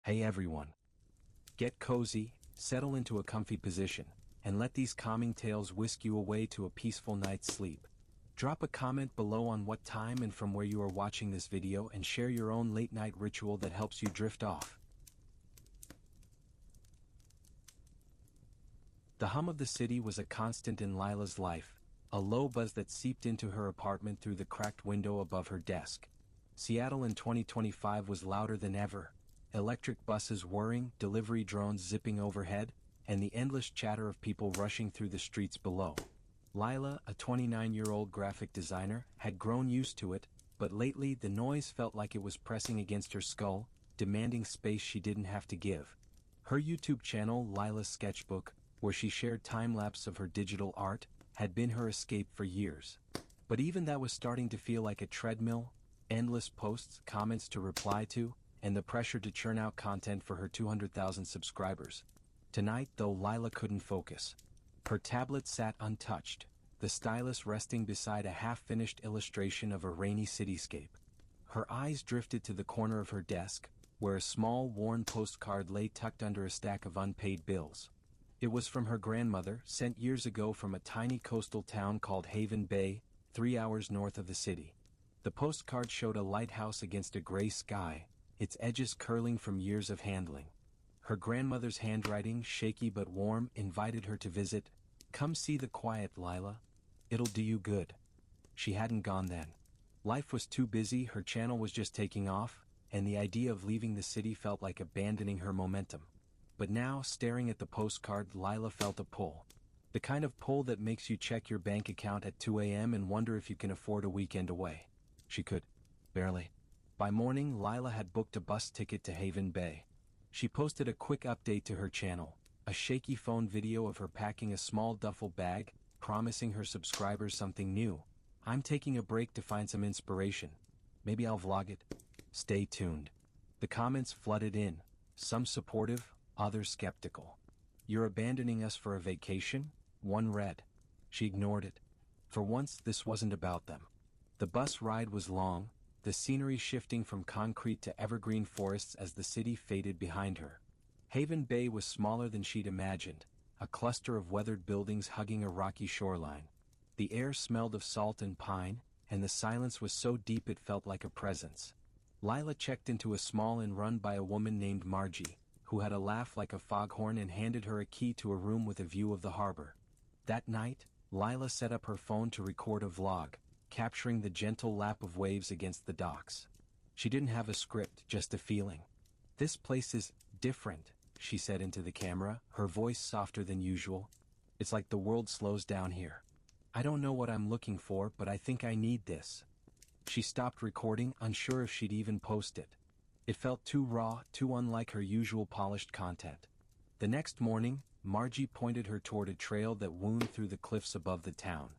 Hey everyone. Get cozy, settle into a comfy position, and let these calming tales whisk you away to a peaceful night's sleep. Drop a comment below on what time and from where you are watching this video and share your own late-night ritual that helps you drift off. The hum of the city was a constant in Lila's life, a low buzz that seeped into her apartment through the cracked window above her desk. Seattle in 2025 was louder than ever. Electric buses whirring, delivery drones zipping overhead, and the endless chatter of people rushing through the streets below. Lila, a 29-year-old graphic designer, had grown used to it, but lately the noise felt like it was pressing against her skull, demanding space she didn't have to give. Her YouTube channel, Lila's Sketchbook, where she shared time-lapse of her digital art, had been her escape for years. But even that was starting to feel like a treadmill, endless posts, comments to reply to, and the pressure to churn out content for her 200,000 subscribers. Tonight, though, Lila couldn't focus. Her tablet sat untouched, the stylus resting beside a half-finished illustration of a rainy cityscape. Her eyes drifted to the corner of her desk, where a small, worn postcard lay tucked under a stack of unpaid bills. It was from her grandmother, sent years ago from a tiny coastal town called Haven Bay, 3 hours north of the city. The postcard showed a lighthouse against a gray sky, its edges curling from years of handling. Her grandmother's handwriting, shaky but warm, invited her to visit. "Come see the quiet, Lila. It'll do you good." She hadn't gone then. Life was too busy, her channel was just taking off, and the idea of leaving the city felt like abandoning her momentum. But now, staring at the postcard, Lila felt a pull. The kind of pull that makes you check your bank account at 2 a.m. and wonder if you can afford a weekend away. She could. Barely. By morning, Lila had booked a bus ticket to Haven Bay. She posted a quick update to her channel, a shaky phone video of her packing a small duffel bag, promising her subscribers something new. "I'm taking a break to find some inspiration. Maybe I'll vlog it." Stay tuned. The comments flooded in, some supportive, others skeptical. "You're abandoning us for a vacation?" one read. She ignored it. For once, this wasn't about them. The bus ride was long, the scenery shifting from concrete to evergreen forests as the city faded behind her. Haven Bay was smaller than she'd imagined, a cluster of weathered buildings hugging a rocky shoreline. The air smelled of salt and pine, and the silence was so deep it felt like a presence. Lila checked into a small inn run by a woman named Margie, who had a laugh like a foghorn and handed her a key to a room with a view of the harbor. That night, Lila set up her phone to record a vlog, capturing the gentle lap of waves against the docks. She didn't have a script, just a feeling. "This place is different," she said into the camera, her voice softer than usual. "It's like the world slows down here. I don't know what I'm looking for, but I think I need this." She stopped recording, unsure if she'd even post it. It felt too raw, too unlike her usual polished content. The next morning, Margie pointed her toward a trail that wound through the cliffs above the town.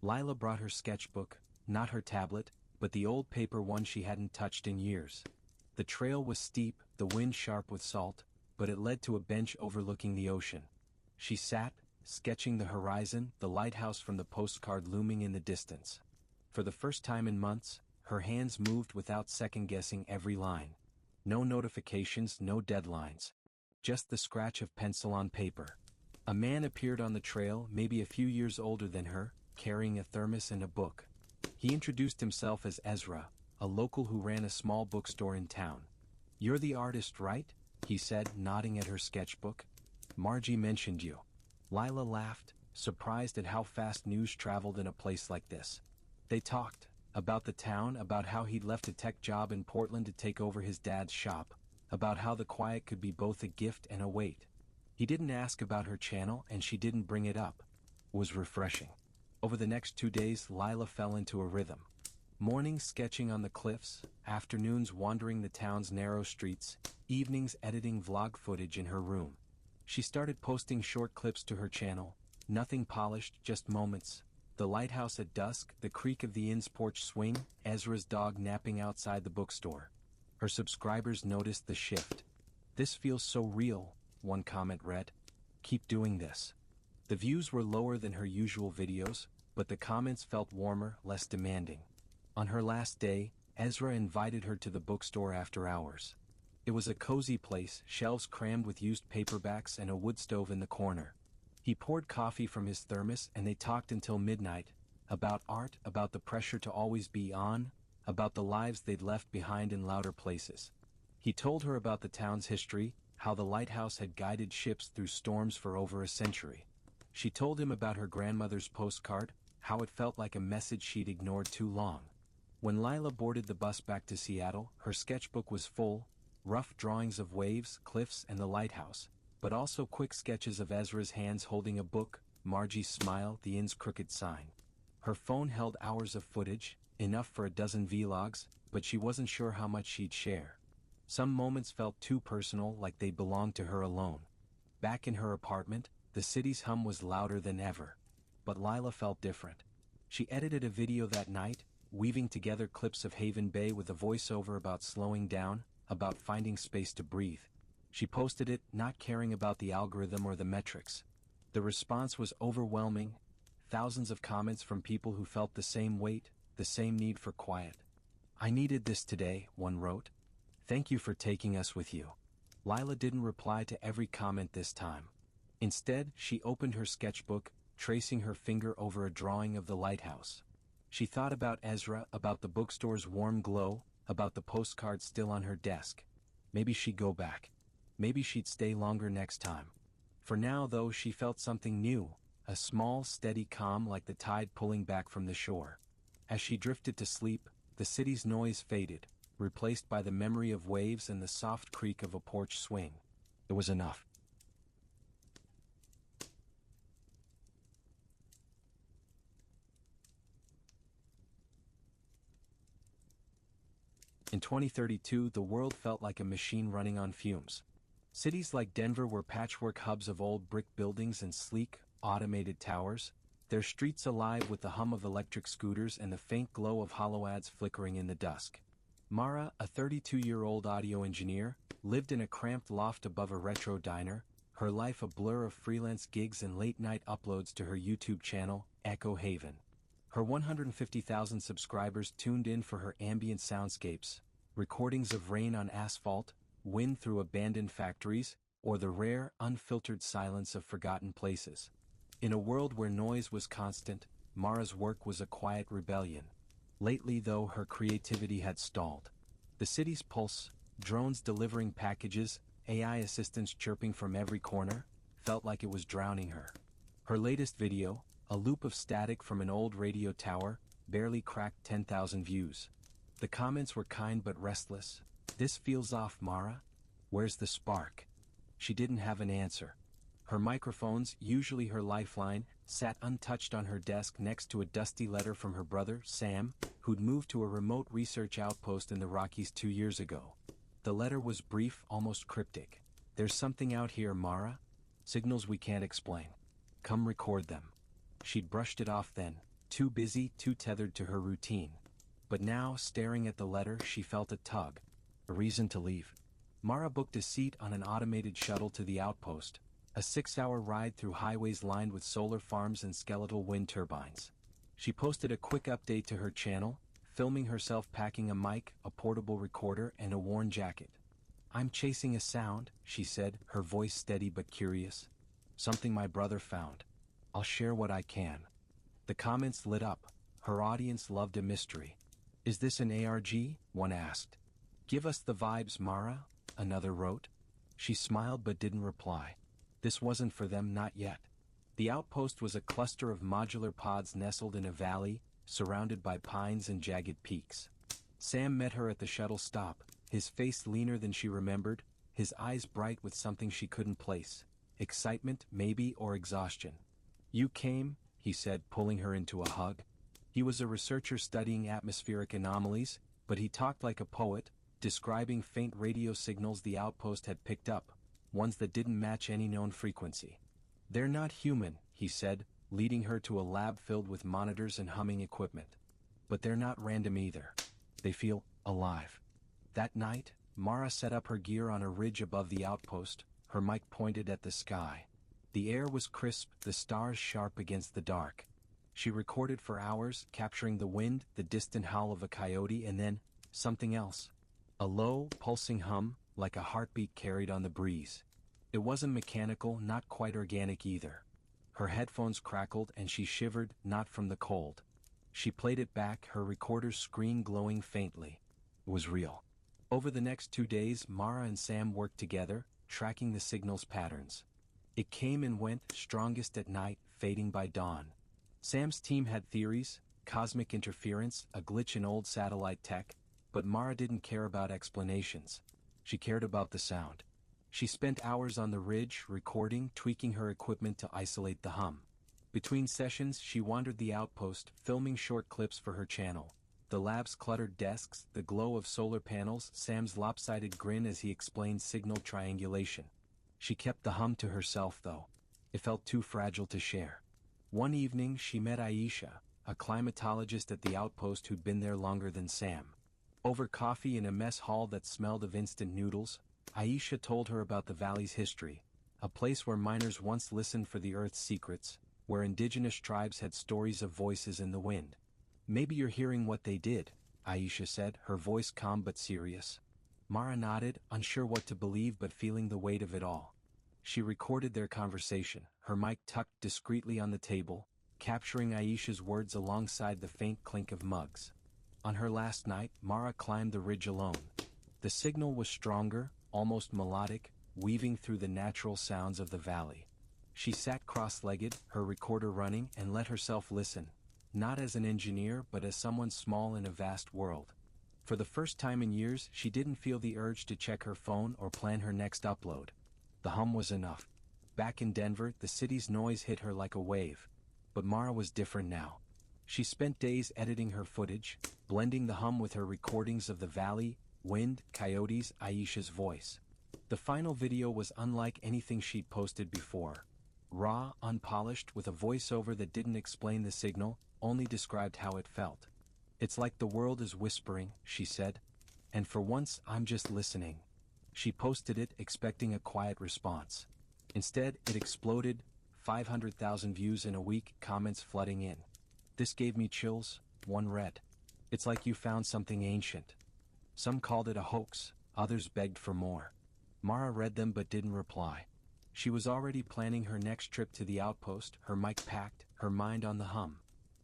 Lila brought her sketchbook, not her tablet, but the old paper one she hadn't touched in years. The trail was steep, the wind sharp with salt, but it led to a bench overlooking the ocean. She sat, sketching the horizon, the lighthouse from the postcard looming in the distance. For the first time in months, her hands moved without second-guessing every line. No notifications, no deadlines. Just the scratch of pencil on paper. A man appeared on the trail, maybe a few years older than her, carrying a thermos and a book. He introduced himself as Ezra, a local who ran a small bookstore in town. "You're the artist, right?" he said, nodding at her sketchbook. "Margie mentioned you." Lila laughed, surprised at how fast news traveled in a place like this. They talked about the town, about how he'd left a tech job in Portland to take over his dad's shop, about how the quiet could be both a gift and a weight. He didn't ask about her channel, and she didn't bring it up. It was refreshing. Over the next 2 days, Lila fell into a rhythm. Mornings sketching on the cliffs, afternoons wandering the town's narrow streets, evenings editing vlog footage in her room. She started posting short clips to her channel, nothing polished, just moments. The lighthouse at dusk, the creak of the inn's porch swing, Ezra's dog napping outside the bookstore. Her subscribers noticed the shift. "This feels so real," one comment read. "Keep doing this." The views were lower than her usual videos, but the comments felt warmer, less demanding. On her last day, Ezra invited her to the bookstore after hours. It was a cozy place, shelves crammed with used paperbacks and a wood stove in the corner. He poured coffee from his thermos and they talked until midnight, about art, about the pressure to always be on, about the lives they'd left behind in louder places. He told her about the town's history, how the lighthouse had guided ships through storms for over a century. She told him about her grandmother's postcard, how it felt like a message she'd ignored too long. When Lila boarded the bus back to Seattle, her sketchbook was full, rough drawings of waves, cliffs and the lighthouse, but also quick sketches of Ezra's hands holding a book, Margie's smile, the inn's crooked sign. Her phone held hours of footage, enough for a dozen vlogs, but she wasn't sure how much she'd share. Some moments felt too personal, like they belonged to her alone. Back in her apartment, the city's hum was louder than ever. But Lila felt different. She edited a video that night, weaving together clips of Haven Bay with a voiceover about slowing down, about finding space to breathe. She posted it, not caring about the algorithm or the metrics. The response was overwhelming. Thousands of comments from people who felt the same weight, the same need for quiet. "I needed this today," one wrote. "Thank you for taking us with you." Lila didn't reply to every comment this time. Instead, she opened her sketchbook, tracing her finger over a drawing of the lighthouse. She thought about Ezra, about the bookstore's warm glow, about the postcard still on her desk. Maybe she'd go back. Maybe she'd stay longer next time. For now, though, she felt something new, a small, steady calm like the tide pulling back from the shore. As she drifted to sleep, the city's noise faded, replaced by the memory of waves and the soft creak of a porch swing. It was enough. In 2032, the world felt like a machine running on fumes. Cities like Denver were patchwork hubs of old brick buildings and sleek, automated towers, their streets alive with the hum of electric scooters and the faint glow of hollow ads flickering in the dusk. Mara, a 32-year-old audio engineer, lived in a cramped loft above a retro diner, her life a blur of freelance gigs and late-night uploads to her YouTube channel, Echo Haven. Her 150,000 subscribers tuned in for her ambient soundscapes, recordings of rain on asphalt, wind through abandoned factories, or the rare, unfiltered silence of forgotten places. In a world where noise was constant, Mara's work was a quiet rebellion. Lately, though, her creativity had stalled. The city's pulse, drones delivering packages, AI assistants chirping from every corner, felt like it was drowning her. Her latest video, a loop of static from an old radio tower, barely cracked 10,000 views. The comments were kind but restless. "This feels off, Mara. Where's the spark?" She didn't have an answer. Her microphones, usually her lifeline, sat untouched on her desk next to a dusty letter from her brother, Sam, who'd moved to a remote research outpost in the Rockies 2 years ago. The letter was brief, almost cryptic. "There's something out here, Mara. Signals we can't explain. Come record them." She'd brushed it off then, too busy, too tethered to her routine. But now, staring at the letter, she felt a tug. A reason to leave. Mara booked a seat on an automated shuttle to the outpost, a 6-hour ride through highways lined with solar farms and skeletal wind turbines. She posted a quick update to her channel, filming herself packing a mic, a portable recorder, and a worn jacket. "I'm chasing a sound," she said, her voice steady but curious. "Something my brother found. I'll share what I can." The comments lit up. Her audience loved a mystery. "Is this an ARG?" one asked. "Give us the vibes, Mara," another wrote. She smiled but didn't reply. This wasn't for them, not yet. The outpost was a cluster of modular pods nestled in a valley, surrounded by pines and jagged peaks. Sam met her at the shuttle stop, his face leaner than she remembered, his eyes bright with something she couldn't place. Excitement, maybe, or exhaustion. "You came," he said, pulling her into a hug. He was a researcher studying atmospheric anomalies, but he talked like a poet, describing faint radio signals the outpost had picked up, ones that didn't match any known frequency. "They're not human," he said, leading her to a lab filled with monitors and humming equipment. "But they're not random either. They feel alive." That night, Mara set up her gear on a ridge above the outpost, her mic pointed at the sky. The air was crisp, the stars sharp against the dark. She recorded for hours, capturing the wind, the distant howl of a coyote, and then something else. A low, pulsing hum, like a heartbeat carried on the breeze. It wasn't mechanical, not quite organic either. Her headphones crackled and she shivered, not from the cold. She played it back, her recorder's screen glowing faintly. It was real. Over the next 2 days, Mara and Sam worked together, tracking the signal's patterns. It came and went, strongest at night, fading by dawn. Sam's team had theories: cosmic interference, a glitch in old satellite tech, but Mara didn't care about explanations. She cared about the sound. She spent hours on the ridge, recording, tweaking her equipment to isolate the hum. Between sessions, she wandered the outpost, filming short clips for her channel. The lab's cluttered desks, the glow of solar panels, Sam's lopsided grin as he explained signal triangulation. She kept the hum to herself though. It felt too fragile to share. One evening she met Aisha, a climatologist at the outpost who'd been there longer than Sam. Over coffee in a mess hall that smelled of instant noodles, Aisha told her about the valley's history, a place where miners once listened for the Earth's secrets, where indigenous tribes had stories of voices in the wind. "Maybe you're hearing what they did," Aisha said, her voice calm but serious. Mara nodded, unsure what to believe but feeling the weight of it all. She recorded their conversation, her mic tucked discreetly on the table, capturing Aisha's words alongside the faint clink of mugs. On her last night, Mara climbed the ridge alone. The signal was stronger, almost melodic, weaving through the natural sounds of the valley. She sat cross-legged, her recorder running, and let herself listen, not as an engineer but as someone small in a vast world. For the first time in years, she didn't feel the urge to check her phone or plan her next upload. The hum was enough. Back in Denver, the city's noise hit her like a wave. But Mara was different now. She spent days editing her footage, blending the hum with her recordings of the valley, wind, coyotes, Aisha's voice. The final video was unlike anything she'd posted before. Raw, unpolished, with a voiceover that didn't explain the signal, only described how it felt. "It's like the world is whispering," she said. "And for once, I'm just listening." She posted it, expecting a quiet response. Instead, it exploded, 500,000 views in a week, comments flooding in. "This gave me chills," one read. "It's like you found something ancient." Some called it a hoax, others begged for more. Mara read them but didn't reply. She was already planning her next trip to the outpost, her mic packed, her mind on the hum.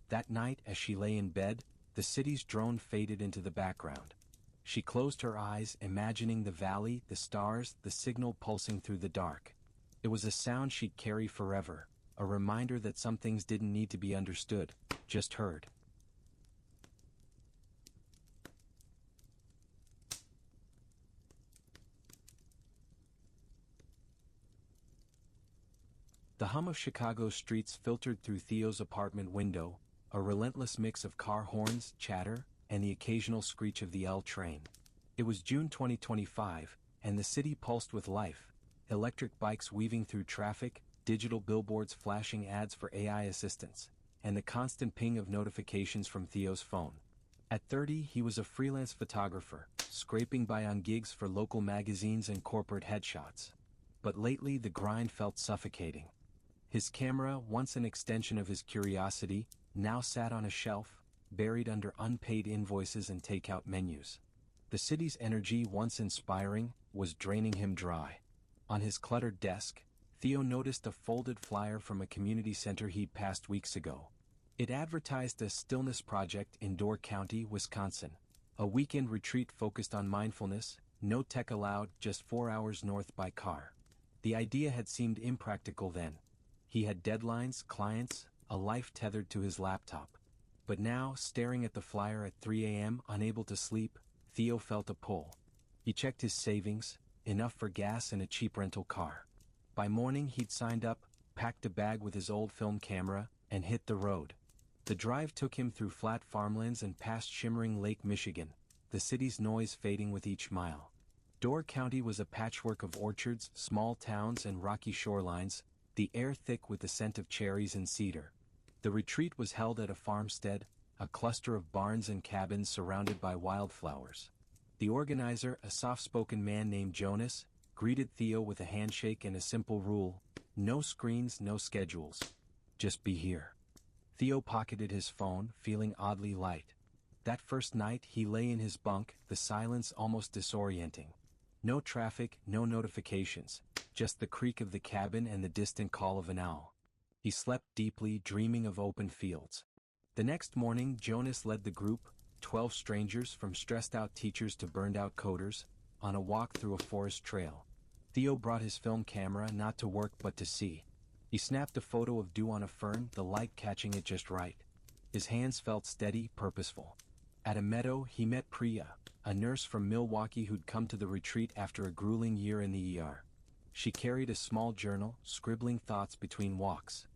That night, as she lay in bed, the city's drone faded into the background. She closed her eyes, imagining the valley, the stars, the signal pulsing through the dark. It was a sound she'd carry forever, a reminder that some things didn't need to be understood, just heard. The hum of Chicago's streets filtered through Theo's apartment window, a relentless mix of car horns, chatter, and the occasional screech of the L train. It was June 2025, and the city pulsed with life, electric bikes weaving through traffic, digital billboards flashing ads for AI assistants, and the constant ping of notifications from Theo's phone. At 30, he was a freelance photographer, scraping by on gigs for local magazines and corporate headshots. But lately the grind felt suffocating. His camera, once an extension of his curiosity, now sat on a shelf, buried under unpaid invoices and takeout menus. The city's energy, once inspiring, was draining him dry. On his cluttered desk, Theo noticed a folded flyer from a community center he'd passed weeks ago. It advertised a stillness project in Door County, Wisconsin. A weekend retreat focused on mindfulness, no tech allowed, just 4 hours north by car. The idea had seemed impractical then. He had deadlines, clients, a life tethered to his laptop. But now, staring at the flyer at 3 a.m., unable to sleep, Theo felt a pull. He checked his savings, enough for gas and a cheap rental car. By morning he'd signed up, packed a bag with his old film camera, and hit the road. The drive took him through flat farmlands and past shimmering Lake Michigan, the city's noise fading with each mile. Door County was a patchwork of orchards, small towns, and rocky shorelines, the air thick with the scent of cherries and cedar. The retreat was held at a farmstead, a cluster of barns and cabins surrounded by wildflowers. The organizer, a soft-spoken man named Jonas, greeted Theo with a handshake and a simple rule: no screens, no schedules. Just be here. Theo pocketed his phone, feeling oddly light. That first night he lay in his bunk, the silence almost disorienting. No traffic, no notifications, just the creak of the cabin and the distant call of an owl. He slept deeply, dreaming of open fields. The next morning, Jonas led the group, 12 strangers from stressed-out teachers to burned-out coders, on a walk through a forest trail. Theo brought his film camera not to work but to see. He snapped a photo of dew on a fern, the light catching it just right. His hands felt steady, purposeful. At a meadow, he met Priya, a nurse from Milwaukee who'd come to the retreat after a grueling year in the ER. She carried a small journal, scribbling thoughts between walks.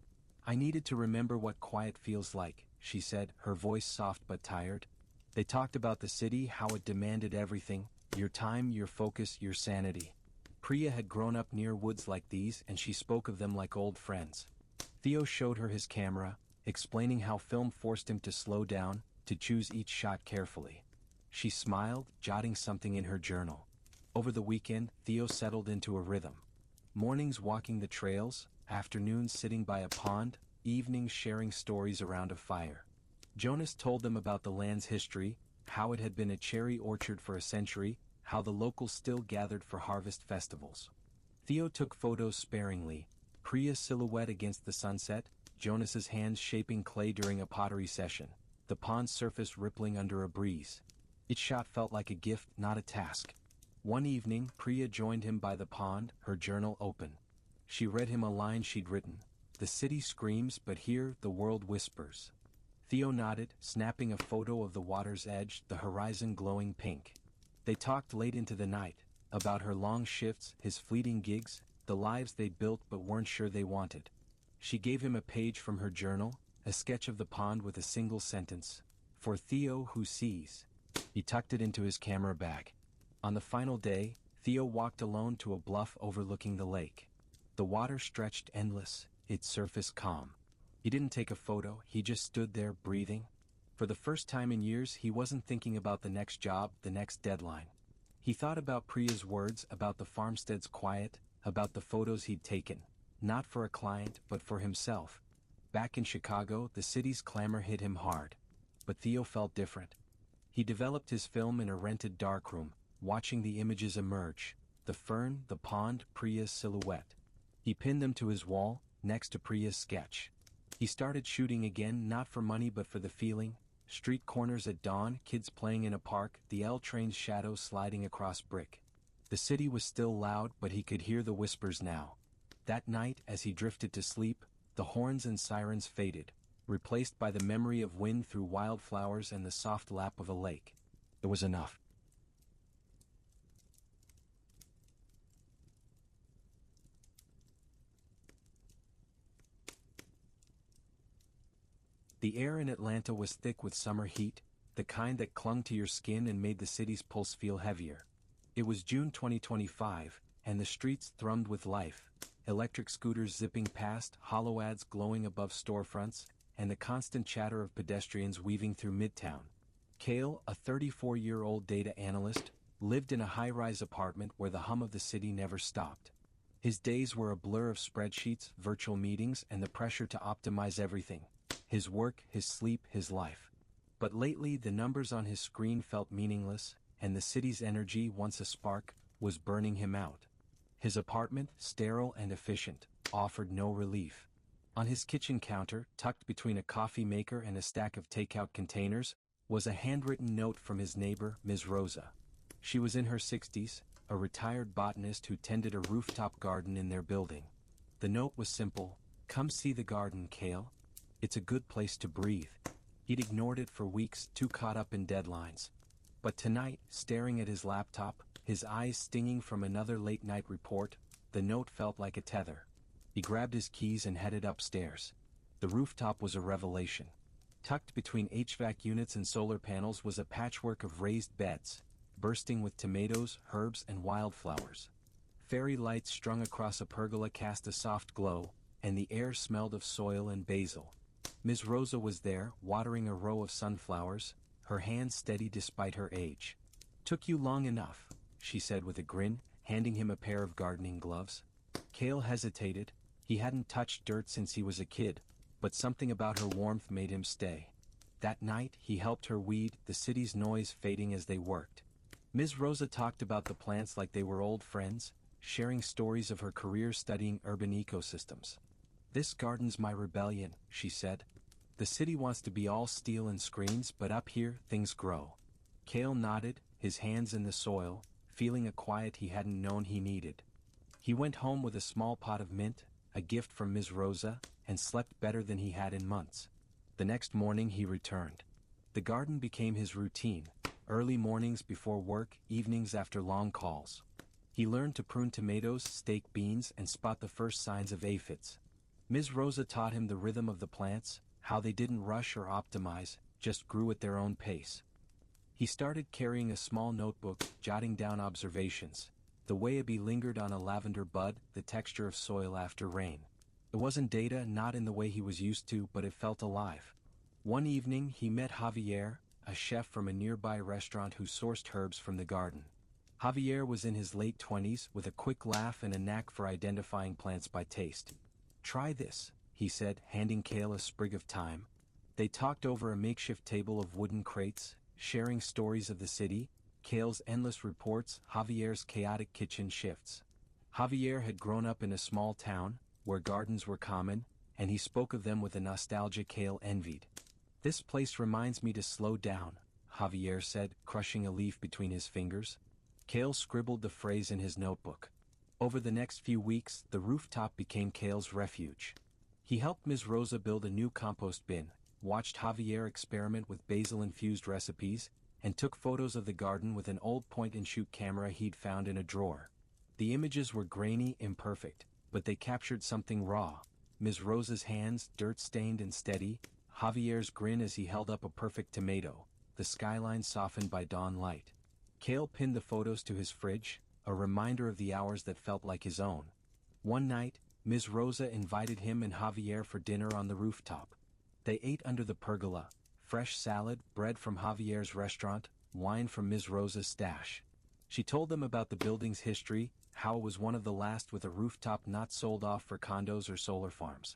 "I needed to remember what quiet feels like," she said, her voice soft but tired. They talked about the city, how it demanded everything, your time, your focus, your sanity. Priya had grown up near woods like these and she spoke of them like old friends. Theo showed her his camera, explaining how film forced him to slow down, to choose each shot carefully. She smiled, jotting something in her journal. Over the weekend, Theo settled into a rhythm. Mornings walking the trails, afternoons sitting by a pond, evenings sharing stories around a fire. Jonas told them about the land's history, how it had been a cherry orchard for a century, how the locals still gathered for harvest festivals. Theo took photos sparingly, Priya's silhouette against the sunset, Jonas's hands shaping clay during a pottery session, the pond's surface rippling under a breeze. Each shot felt like a gift, not a task. One evening, Priya joined him by the pond, her journal open. She read him a line she'd written. "The city screams, but here the world whispers." Theo nodded, snapping a photo of the water's edge, the horizon glowing pink. They talked late into the night, about her long shifts, his fleeting gigs, the lives they'd built but weren't sure they wanted. She gave him a page from her journal, a sketch of the pond with a single sentence. "For Theo who sees." He tucked it into his camera bag. On the final day, Theo walked alone to a bluff overlooking the lake. The water stretched endless, its surface calm. He didn't take a photo, he just stood there breathing. For the first time in years, he wasn't thinking about the next job, the next deadline. He thought about Priya's words, about the farmstead's quiet, about the photos he'd taken, not for a client, but for himself. Back in Chicago, the city's clamor hit him hard. But Theo felt different. He developed his film in a rented darkroom, watching the images emerge, the fern, the pond, Priya's silhouette. He pinned them to his wall, next to Priya's sketch. He started shooting again, not for money but for the feeling. Street corners at dawn, kids playing in a park, the L train's shadow sliding across brick. The city was still loud, but he could hear the whispers now. That night, as he drifted to sleep, the horns and sirens faded, replaced by the memory of wind through wildflowers and the soft lap of a lake. It was enough. The air in Atlanta was thick with summer heat, the kind that clung to your skin and made the city's pulse feel heavier. It was June 2025, and the streets thrummed with life, electric scooters zipping past, hollow ads glowing above storefronts, and the constant chatter of pedestrians weaving through Midtown. Cale, a 34-year-old data analyst, lived in a high-rise apartment where the hum of the city never stopped. His days were a blur of spreadsheets, virtual meetings, and the pressure to optimize everything. His work, his sleep, his life. But lately the numbers on his screen felt meaningless, and the city's energy, once a spark, was burning him out. His apartment, sterile and efficient, offered no relief. On his kitchen counter, tucked between a coffee maker and a stack of takeout containers, was a handwritten note from his neighbor, Ms. Rosa. She was in her 60s, a retired botanist who tended a rooftop garden in their building. The note was simple: "Come see the garden, Cale. It's a good place to breathe." He'd ignored it for weeks, too caught up in deadlines. But tonight, staring at his laptop, his eyes stinging from another late-night report, the note felt like a tether. He grabbed his keys and headed upstairs. The rooftop was a revelation. Tucked between HVAC units and solar panels was a patchwork of raised beds, bursting with tomatoes, herbs, and wildflowers. Fairy lights strung across a pergola cast a soft glow, and the air smelled of soil and basil. Ms. Rosa was there, watering a row of sunflowers, her hands steady despite her age. "Took you long enough," she said with a grin, handing him a pair of gardening gloves. Cale hesitated. He hadn't touched dirt since he was a kid, but something about her warmth made him stay. That night, he helped her weed, the city's noise fading as they worked. Ms. Rosa talked about the plants like they were old friends, sharing stories of her career studying urban ecosystems. "This garden's my rebellion," she said. "The city wants to be all steel and screens, but up here, things grow." Cale nodded, his hands in the soil, feeling a quiet he hadn't known he needed. He went home with a small pot of mint, a gift from Ms. Rosa, and slept better than he had in months. The next morning he returned. The garden became his routine, early mornings before work, evenings after long calls. He learned to prune tomatoes, stake beans, and spot the first signs of aphids. Ms. Rosa taught him the rhythm of the plants, how they didn't rush or optimize, just grew at their own pace. He started carrying a small notebook, jotting down observations, the way a bee lingered on a lavender bud, the texture of soil after rain. It wasn't data, not in the way he was used to, but it felt alive. One evening he met Javier, a chef from a nearby restaurant who sourced herbs from the garden. Javier was in his late 20s, with a quick laugh and a knack for identifying plants by taste. "Try this," he said, handing Cale a sprig of thyme. They talked over a makeshift table of wooden crates, sharing stories of the city, Cale's endless reports, Javier's chaotic kitchen shifts. Javier had grown up in a small town, where gardens were common, and he spoke of them with a nostalgia Cale envied. "This place reminds me to slow down," Javier said, crushing a leaf between his fingers. Cale scribbled the phrase in his notebook. Over the next few weeks, the rooftop became Cale's refuge. He helped Ms. Rosa build a new compost bin, watched Javier experiment with basil-infused recipes, and took photos of the garden with an old point-and-shoot camera he'd found in a drawer. The images were grainy, imperfect, but they captured something raw. Ms. Rosa's hands, dirt-stained and steady, Javier's grin as he held up a perfect tomato, the skyline softened by dawn light. Cale pinned the photos to his fridge, a reminder of the hours that felt like his own. One night, Ms. Rosa invited him and Javier for dinner on the rooftop. They ate under the pergola, fresh salad, bread from Javier's restaurant, wine from Ms. Rosa's stash. She told them about the building's history, how it was one of the last with a rooftop not sold off for condos or solar farms.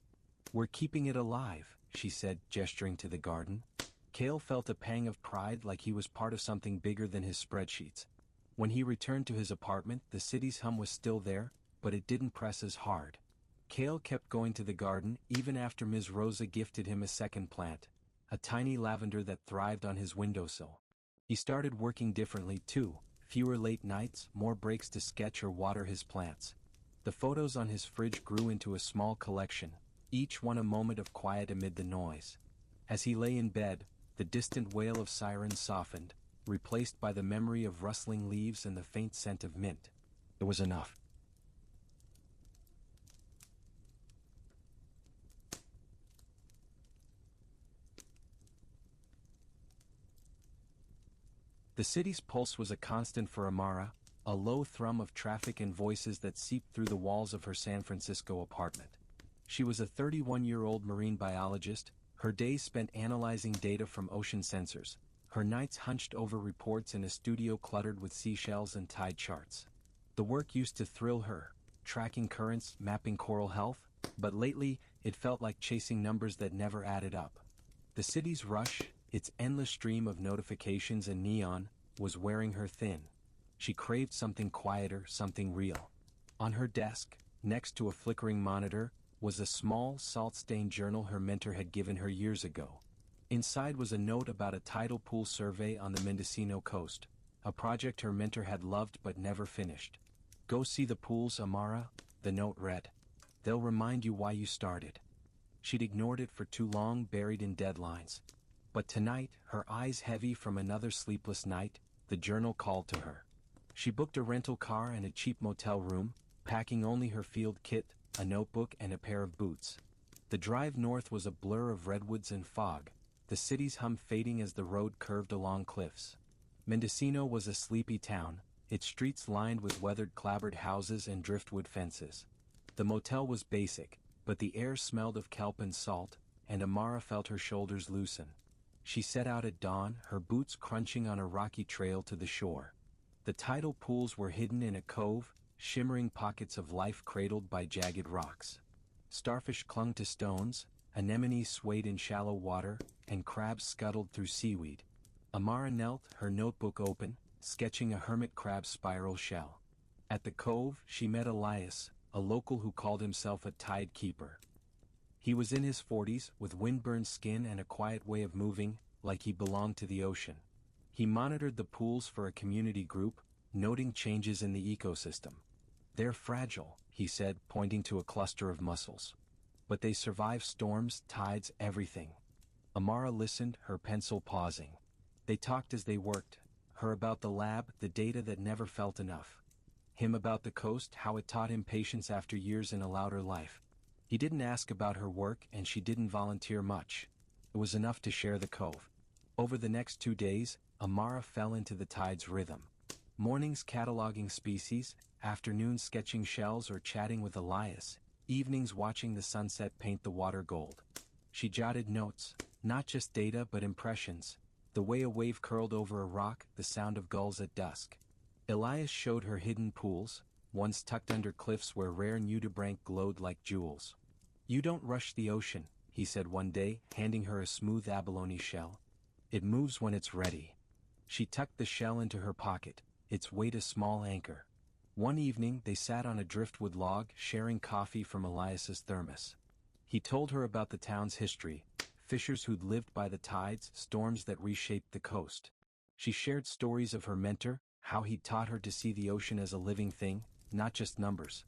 "We're keeping it alive," she said, gesturing to the garden. Cale felt a pang of pride, like he was part of something bigger than his spreadsheets. When he returned to his apartment, the city's hum was still there, but it didn't press as hard. Cale kept going to the garden, even after Ms. Rosa gifted him a second plant, a tiny lavender that thrived on his windowsill. He started working differently too, fewer late nights, more breaks to sketch or water his plants. The photos on his fridge grew into a small collection, each one a moment of quiet amid the noise. As he lay in bed, the distant wail of sirens softened, replaced by the memory of rustling leaves and the faint scent of mint. It was enough. The city's pulse was a constant for Elara, a low thrum of traffic and voices that seeped through the walls of her San Francisco apartment. She was a 31-year-old marine biologist, her days spent analyzing data from ocean sensors, her nights hunched over reports in a studio cluttered with seashells and tide charts. The work used to thrill her, tracking currents, mapping coral health, but lately, it felt like chasing numbers that never added up. The city's rush, its endless stream of notifications and neon, was wearing her thin. She craved something quieter, something real. On her desk, next to a flickering monitor, was a small, salt-stained journal her mentor had given her years ago. Inside was a note about a tidal pool survey on the Mendocino coast, a project her mentor had loved but never finished. "Go see the pools, Elara," the note read. "They'll remind you why you started." She'd ignored it for too long, buried in deadlines. But tonight, her eyes heavy from another sleepless night, the journal called to her. She booked a rental car and a cheap motel room, packing only her field kit, a notebook and a pair of boots. The drive north was a blur of redwoods and fog, the city's hum fading as the road curved along cliffs. Mendocino was a sleepy town, its streets lined with weathered clapboard houses and driftwood fences. The motel was basic, but the air smelled of kelp and salt, and Elara felt her shoulders loosen. She set out at dawn, her boots crunching on a rocky trail to the shore. The tidal pools were hidden in a cove, shimmering pockets of life cradled by jagged rocks. Starfish clung to stones, anemones swayed in shallow water, and crabs scuttled through seaweed. Elara knelt, her notebook open, sketching a hermit crab spiral shell. At the cove, she met Elias, a local who called himself a tide keeper. He was in his 40s, with windburned skin and a quiet way of moving, like he belonged to the ocean. He monitored the pools for a community group, noting changes in the ecosystem. "They're fragile," he said, pointing to a cluster of mussels. "But they survive storms, tides, everything." Amara listened, her pencil pausing. They talked as they worked, her about the lab, the data that never felt enough. Him about the coast, how it taught him patience after years in a louder life. He didn't ask about her work and she didn't volunteer much. It was enough to share the cove. Over the next 2 days, Amara fell into the tide's rhythm. Mornings cataloging species, afternoons sketching shells or chatting with Elias, evenings watching the sunset paint the water gold. She jotted notes, not just data but impressions, the way a wave curled over a rock, the sound of gulls at dusk. Elias showed her hidden pools, ones tucked under cliffs where rare nudibranch glowed like jewels. "You don't rush the ocean," he said one day, handing her a smooth abalone shell. "It moves when it's ready." She tucked the shell into her pocket, its weight a small anchor. One evening they sat on a driftwood log, sharing coffee from Elias's thermos. He told her about the town's history, fishers who'd lived by the tides, storms that reshaped the coast. She shared stories of her mentor, how he'd taught her to see the ocean as a living thing, not just numbers.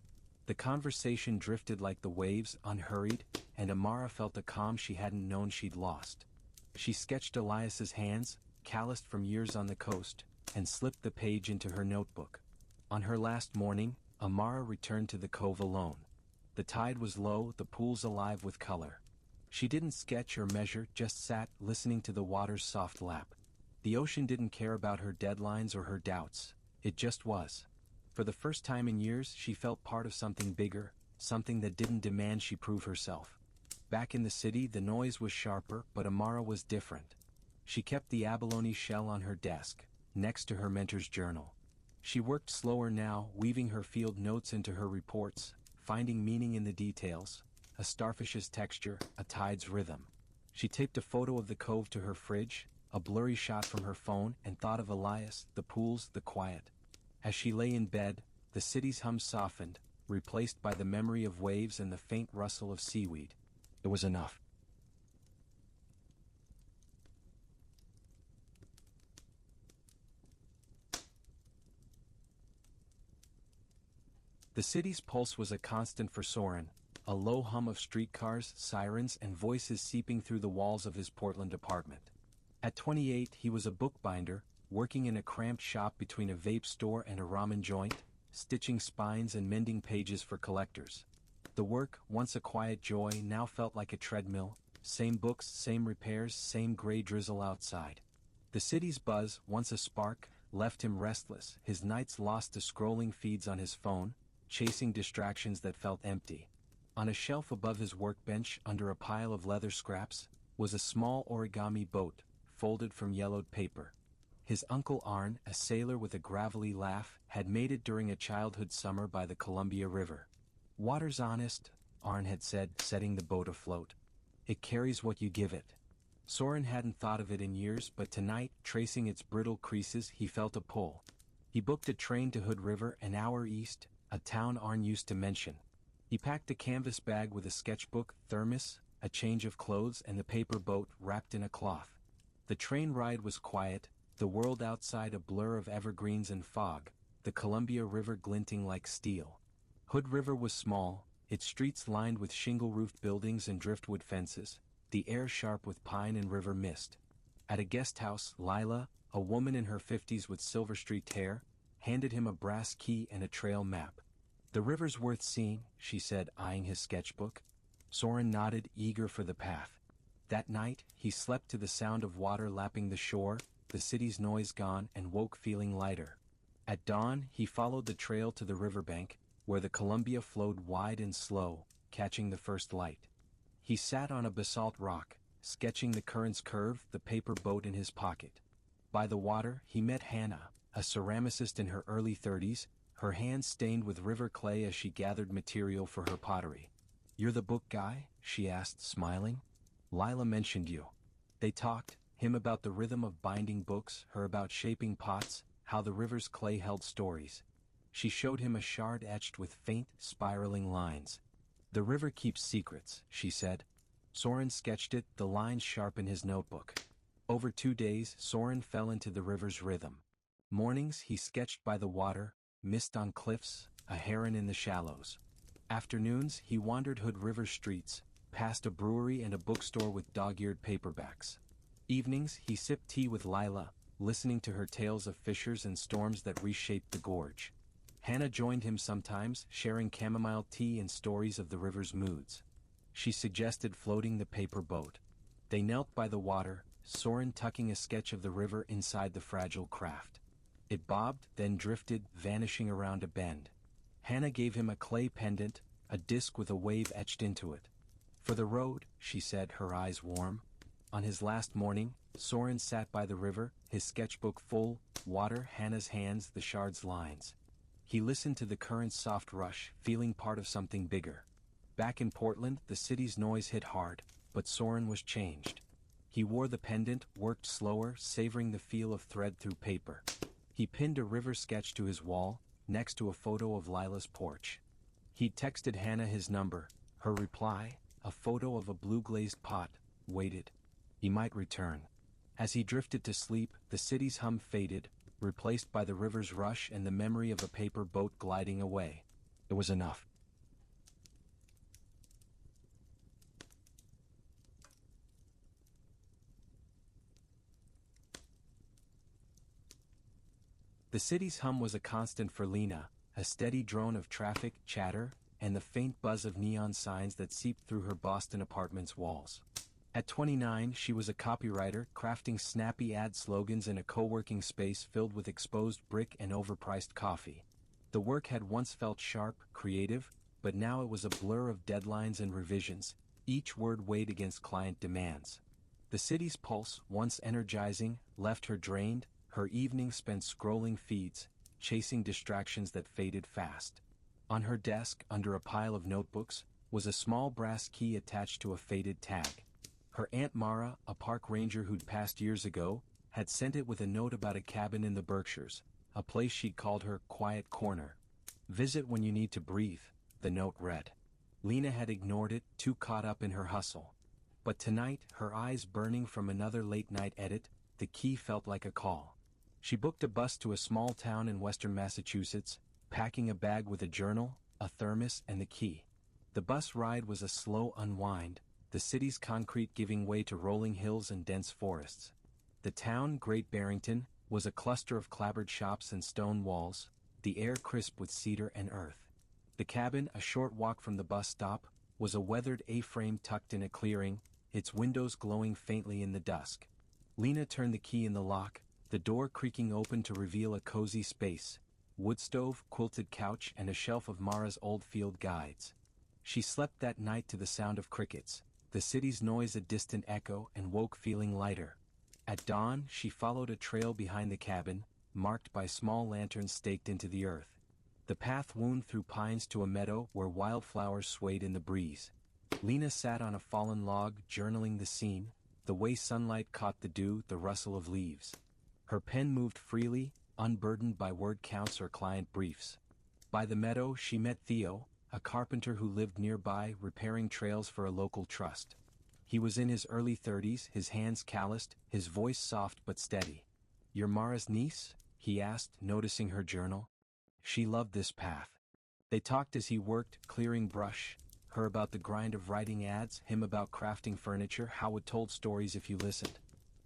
The conversation drifted like the waves, unhurried, and Amara felt a calm she hadn't known she'd lost. She sketched Elias's hands, calloused from years on the coast, and slipped the page into her notebook. On her last morning, Amara returned to the cove alone. The tide was low, the pools alive with color. She didn't sketch or measure, just sat, listening to the water's soft lap. The ocean didn't care about her deadlines or her doubts. It just was. For the first time in years, she felt part of something bigger, something that didn't demand she prove herself. Back in the city, the noise was sharper, but Amara was different. She kept the abalone shell on her desk, next to her mentor's journal. She worked slower now, weaving her field notes into her reports, finding meaning in the details, a starfish's texture, a tide's rhythm. She taped a photo of the cove to her fridge, a blurry shot from her phone, and thought of Elias, the pools, the quiet. As she lay in bed, the city's hum softened, replaced by the memory of waves and the faint rustle of seaweed. It was enough. The city's pulse was a constant for Soren, a low hum of streetcars, sirens, and voices seeping through the walls of his Portland apartment. At 28, he was a bookbinder, working in a cramped shop between a vape store and a ramen joint, stitching spines and mending pages for collectors. The work, once a quiet joy, now felt like a treadmill, same books, same repairs, same gray drizzle outside. The city's buzz, once a spark, left him restless, his nights lost to scrolling feeds on his phone, chasing distractions that felt empty. On a shelf above his workbench, under a pile of leather scraps, was a small origami boat, folded from yellowed paper. His uncle Arn, a sailor with a gravelly laugh, had made it during a childhood summer by the Columbia River. "Water's honest," Arn had said, setting the boat afloat. "It carries what you give it." Soren hadn't thought of it in years, but tonight, tracing its brittle creases, he felt a pull. He booked a train to Hood River, an hour east, a town Arn used to mention. He packed a canvas bag with a sketchbook, thermos, a change of clothes, and the paper boat wrapped in a cloth. The train ride was quiet, the world outside a blur of evergreens and fog, the Columbia River glinting like steel. Hood River was small, its streets lined with shingle-roofed buildings and driftwood fences, the air sharp with pine and river mist. At a guest house, Lila, a woman in her 50s with silver-streaked hair, handed him a brass key and a trail map. "The river's worth seeing," she said, eyeing his sketchbook. Soren nodded, eager for the path. That night, he slept to the sound of water lapping the shore, the city's noise gone, and woke feeling lighter. At dawn, he followed the trail to the riverbank, where the Columbia flowed wide and slow, catching the first light. He sat on a basalt rock, sketching the current's curve, the paper boat in his pocket. By the water, he met Hannah, a ceramicist in her early 30s, her hands stained with river clay as she gathered material for her pottery. "You're the book guy?" she asked, smiling. "Lila mentioned you." They talked, him about the rhythm of binding books, her about shaping pots, how the river's clay held stories. She showed him a shard etched with faint, spiraling lines. "The river keeps secrets," she said. Soren sketched it, the lines sharp in his notebook. Over 2 days, Soren fell into the river's rhythm. Mornings he sketched by the water, mist on cliffs, a heron in the shallows. Afternoons he wandered Hood River streets, past a brewery and a bookstore with dog-eared paperbacks. Evenings he sipped tea with Lila, listening to her tales of fissures and storms that reshaped the gorge. Hannah joined him sometimes, sharing chamomile tea and stories of the river's moods. She suggested floating the paper boat. They knelt by the water, Soren tucking a sketch of the river inside the fragile craft. It bobbed, then drifted, vanishing around a bend. Hannah gave him a clay pendant, a disc with a wave etched into it. "For the road," she said, her eyes warm. On his last morning, Soren sat by the river, his sketchbook full, water, Hannah's hands, the shard's lines. He listened to the current's soft rush, feeling part of something bigger. Back in Portland, the city's noise hit hard, but Soren was changed. He wore the pendant, worked slower, savoring the feel of thread through paper. He pinned a river sketch to his wall, next to a photo of Lila's porch. He'd texted Hannah his number. Her reply, a photo of a blue-glazed pot, waited. He might return. As he drifted to sleep, the city's hum faded, replaced by the river's rush and the memory of a paper boat gliding away. It was enough. The city's hum was a constant for Lena, a steady drone of traffic, chatter, and the faint buzz of neon signs that seeped through her Boston apartment's walls. At 29, she was a copywriter, crafting snappy ad slogans in a co-working space filled with exposed brick and overpriced coffee. The work had once felt sharp, creative, but now it was a blur of deadlines and revisions, each word weighed against client demands. The city's pulse, once energizing, left her drained, her evenings spent scrolling feeds, chasing distractions that faded fast. On her desk, under a pile of notebooks, was a small brass key attached to a faded tag. Her Aunt Mara, a park ranger who'd passed years ago, had sent it with a note about a cabin in the Berkshires, a place she'd called her quiet corner. "Visit when you need to breathe," the note read. Lena had ignored it, too caught up in her hustle. But tonight, her eyes burning from another late-night edit, the key felt like a call. She booked a bus to a small town in western Massachusetts, packing a bag with a journal, a thermos, and the key. The bus ride was a slow unwind, the city's concrete giving way to rolling hills and dense forests. The town, Great Barrington, was a cluster of clapboard shops and stone walls, the air crisp with cedar and earth. The cabin, a short walk from the bus stop, was a weathered A-frame tucked in a clearing, its windows glowing faintly in the dusk. Lena turned the key in the lock, the door creaking open to reveal a cozy space, wood stove, quilted couch, and a shelf of Mara's old field guides. She slept that night to the sound of crickets, the city's noise a distant echo, and woke feeling lighter. At dawn, she followed a trail behind the cabin, marked by small lanterns staked into the earth. The path wound through pines to a meadow where wildflowers swayed in the breeze. Lena sat on a fallen log, journaling the scene, the way sunlight caught the dew, the rustle of leaves. Her pen moved freely, unburdened by word counts or client briefs. By the meadow, she met Theo, a carpenter who lived nearby, repairing trails for a local trust. He was in his early 30s, his hands calloused, his voice soft but steady. "You're Mara's niece?" he asked, noticing her journal. She loved this path. They talked as he worked, clearing brush, her about the grind of writing ads, him about crafting furniture, how it told stories if you listened.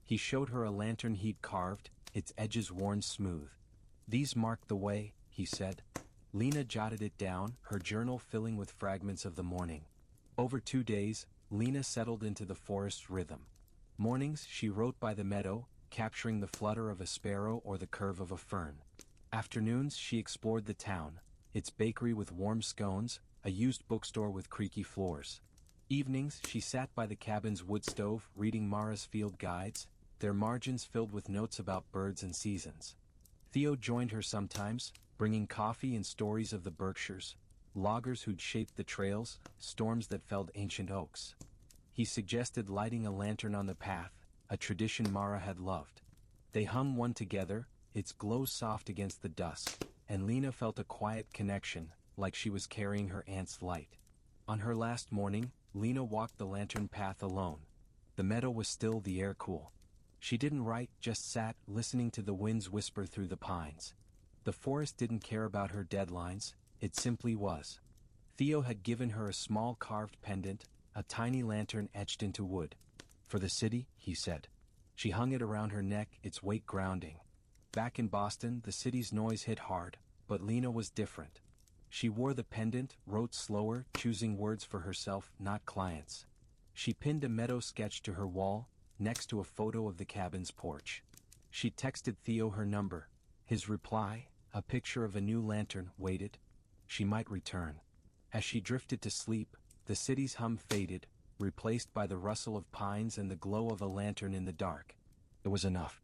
He showed her a lantern he'd carved, its edges worn smooth. "These mark the way," he said. Lena jotted it down, her journal filling with fragments of the morning. Over 2 days, Lena settled into the forest's rhythm. Mornings, she wrote by the meadow, capturing the flutter of a sparrow or the curve of a fern. Afternoons, she explored the town, its bakery with warm scones, a used bookstore with creaky floors. Evenings, she sat by the cabin's wood stove, reading Mara's field guides, their margins filled with notes about birds and seasons. Theo joined her sometimes, bringing coffee and stories of the Berkshires, loggers who'd shaped the trails, storms that felled ancient oaks. He suggested lighting a lantern on the path, a tradition Mara had loved. They hung one together, its glow soft against the dusk, and Lena felt a quiet connection, like she was carrying her aunt's light. On her last morning, Lena walked the lantern path alone. The meadow was still, the air cool. She didn't write, just sat, listening to the winds whisper through the pines. The forest didn't care about her deadlines, it simply was. Theo had given her a small carved pendant, a tiny lantern etched into wood. For the city, he said. She hung it around her neck, its weight grounding. Back in Boston, the city's noise hit hard, but Lena was different. She wore the pendant, wrote slower, choosing words for herself, not clients. She pinned a meadow sketch to her wall, next to a photo of the cabin's porch. She texted Theo her number. His reply, a picture of a new lantern, waited. She might return. As she drifted to sleep, the city's hum faded, replaced by the rustle of pines and the glow of a lantern in the dark. It was enough.